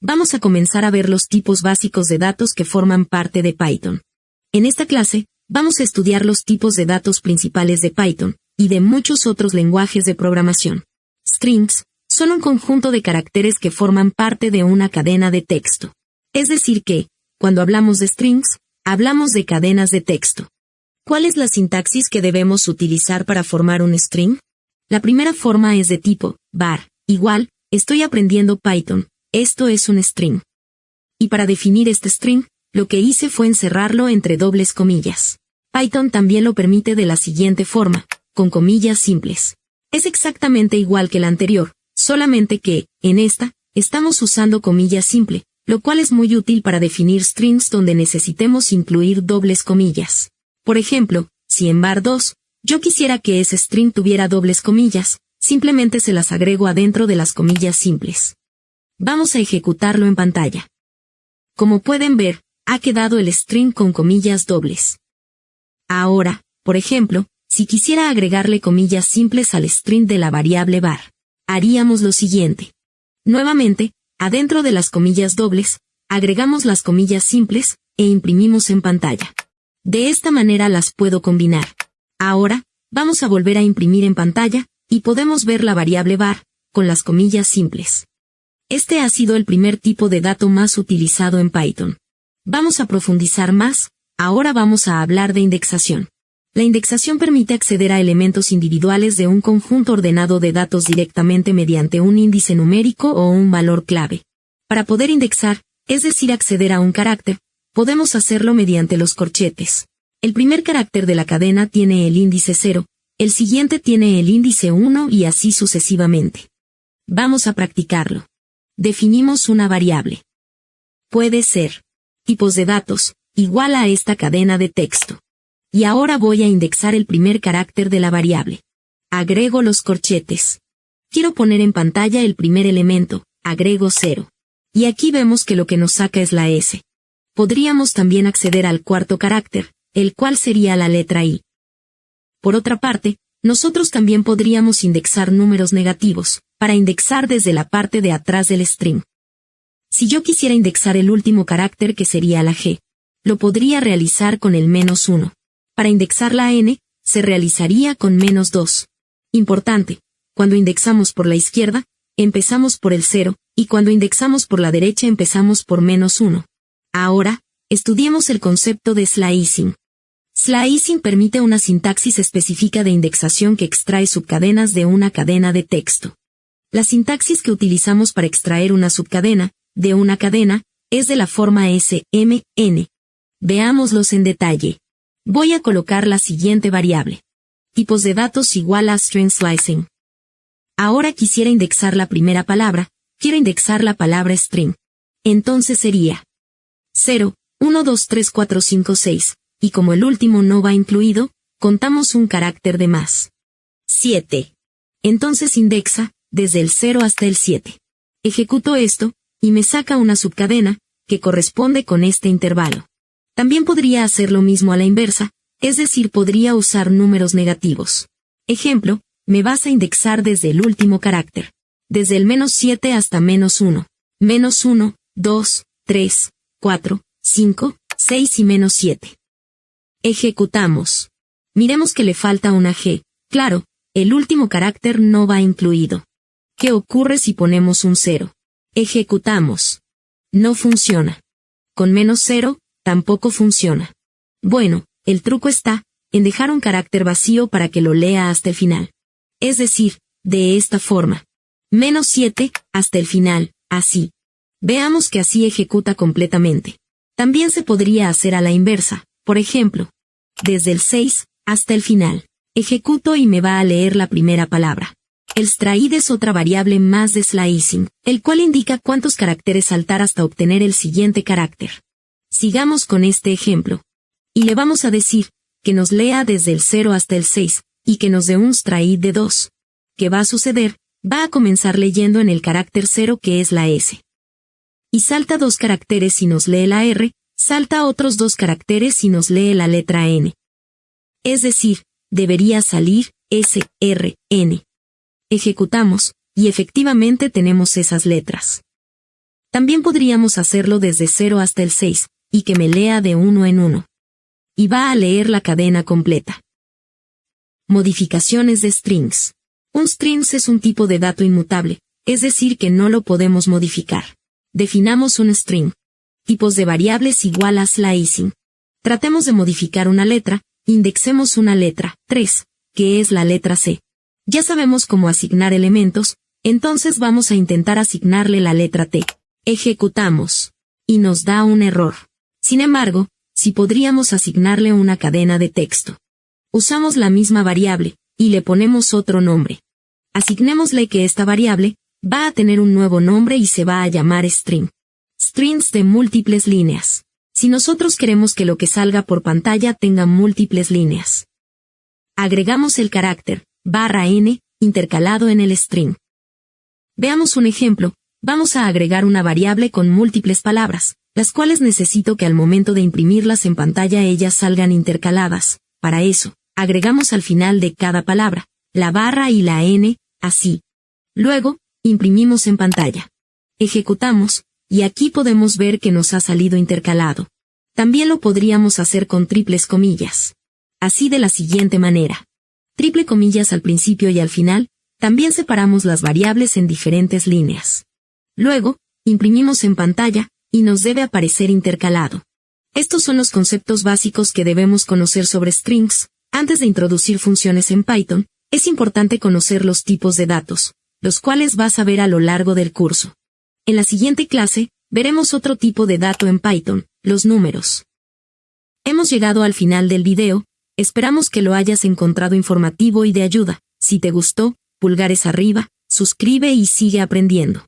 vamos a comenzar a ver los tipos básicos de datos que forman parte de Python. En esta clase, vamos a estudiar los tipos de datos principales de Python, y de muchos otros lenguajes de programación. Strings son un conjunto de caracteres que forman parte de una cadena de texto. Es decir que, cuando hablamos de strings, hablamos de cadenas de texto. ¿Cuál es la sintaxis que debemos utilizar para formar un string? La primera forma es de tipo var, igual, estoy aprendiendo Python, esto es un string. Y para definir este string, lo que hice fue encerrarlo entre dobles comillas. Python también lo permite de la siguiente forma, con comillas simples. Es exactamente igual que la anterior, solamente que, en esta, estamos usando comillas simple, lo cual es muy útil para definir strings donde necesitemos incluir dobles comillas. Por ejemplo, si en var2, yo quisiera que ese string tuviera dobles comillas, simplemente se las agrego adentro de las comillas simples. Vamos a ejecutarlo en pantalla. Como pueden ver, ha quedado el string con comillas dobles. Ahora, por ejemplo, si quisiera agregarle comillas simples al string de la variable var, haríamos lo siguiente. Nuevamente, adentro de las comillas dobles, agregamos las comillas simples, e imprimimos en pantalla. De esta manera las puedo combinar. Ahora, vamos a volver a imprimir en pantalla, y podemos ver la variable var, con las comillas simples. Este ha sido el primer tipo de dato más utilizado en Python. Vamos a profundizar más, ahora vamos a hablar de indexación. La indexación permite acceder a elementos individuales de un conjunto ordenado de datos directamente mediante un índice numérico o un valor clave. Para poder indexar, es decir acceder a un carácter, podemos hacerlo mediante los corchetes. El primer carácter de la cadena tiene el índice 0, el siguiente tiene el índice 1 y así sucesivamente. Vamos a practicarlo. Definimos una variable. Puede ser tipos de datos, igual a esta cadena de texto. Y ahora voy a indexar el primer carácter de la variable. Agrego los corchetes. Quiero poner en pantalla el primer elemento, agrego 0. Y aquí vemos que lo que nos saca es la S. Podríamos también acceder al cuarto carácter, el cual sería la letra I. Por otra parte, nosotros también podríamos indexar números negativos, para indexar desde la parte de atrás del string. Si yo quisiera indexar el último carácter que sería la G, lo podría realizar con el -1. Para indexar la N, se realizaría con -2. Importante, cuando indexamos por la izquierda, empezamos por el 0, y cuando indexamos por la derecha empezamos por -1. Ahora, estudiemos el concepto de slicing. Slicing permite una sintaxis específica de indexación que extrae subcadenas de una cadena de texto. La sintaxis que utilizamos para extraer una subcadena, de una cadena, es de la forma SMN. Veámoslos en detalle. Voy a colocar la siguiente variable. Tipos de datos igual a string slicing. Ahora quisiera indexar la primera palabra, quiero indexar la palabra string. Entonces sería 0, 1, 2, 3, 4, 5, 6, y como el último no va incluido, contamos un carácter de más. 7. Entonces indexa, desde el 0 hasta el 7. Ejecuto esto, y me saca una subcadena, que corresponde con este intervalo. También podría hacer lo mismo a la inversa, es decir podría usar números negativos. Ejemplo, me vas a indexar desde el último carácter. Desde el -7 hasta -1. -1, 2, 3, 4, 5, 6 y -7. Ejecutamos. Miremos que le falta una G. Claro, el último carácter no va incluido. ¿Qué ocurre si ponemos un 0? Ejecutamos. No funciona. Con -0, tampoco funciona. Bueno, el truco está en dejar un carácter vacío para que lo lea hasta el final. Es decir, de esta forma. -7, hasta el final, así. Veamos que así ejecuta completamente. También se podría hacer a la inversa, por ejemplo. Desde el 6, hasta el final. Ejecuto y me va a leer la primera palabra. El stride es otra variable más de slicing, el cual indica cuántos caracteres saltar hasta obtener el siguiente carácter. Sigamos con este ejemplo. Y le vamos a decir, que nos lea desde el 0 hasta el 6, y que nos dé un stride de 2. ¿Qué va a suceder? Va a comenzar leyendo en el carácter 0 que es la S. Y salta 2 caracteres y nos lee la R, salta otros 2 caracteres y nos lee la letra N. Es decir, debería salir S, R, N. Ejecutamos, y efectivamente tenemos esas letras. También podríamos hacerlo desde 0 hasta el 6, y que me lea de 1 en 1. Y va a leer la cadena completa. Modificaciones de strings. Un string es un tipo de dato inmutable, es decir que no lo podemos modificar. Definamos un string. Tipos de variables igual a slicing. Tratemos de modificar una letra, indexemos una letra, 3, que es la letra C. Ya sabemos cómo asignar elementos, entonces vamos a intentar asignarle la letra T. Ejecutamos. Y nos da un error. Sin embargo, sí podríamos asignarle una cadena de texto. Usamos la misma variable, y le ponemos otro nombre. Asignémosle que esta variable va a tener un nuevo nombre y se va a llamar string. Strings de múltiples líneas. Si nosotros queremos que lo que salga por pantalla tenga múltiples líneas, agregamos el carácter /n intercalado en el string. Veamos un ejemplo. Vamos a agregar una variable con múltiples palabras, las cuales necesito que al momento de imprimirlas en pantalla ellas salgan intercaladas. Para eso, agregamos al final de cada palabra la barra y la n, así. Luego, imprimimos en pantalla. Ejecutamos, y aquí podemos ver que nos ha salido intercalado. También lo podríamos hacer con triples comillas. Así de la siguiente manera. Triple comillas al principio y al final, también separamos las variables en diferentes líneas. Luego, imprimimos en pantalla, y nos debe aparecer intercalado. Estos son los conceptos básicos que debemos conocer sobre strings. Antes de introducir funciones en Python, es importante conocer los tipos de datos, los cuales vas a ver a lo largo del curso. En la siguiente clase, veremos otro tipo de dato en Python, los números. Hemos llegado al final del video, esperamos que lo hayas encontrado informativo y de ayuda. Si te gustó, pulgares arriba, suscribe y sigue aprendiendo.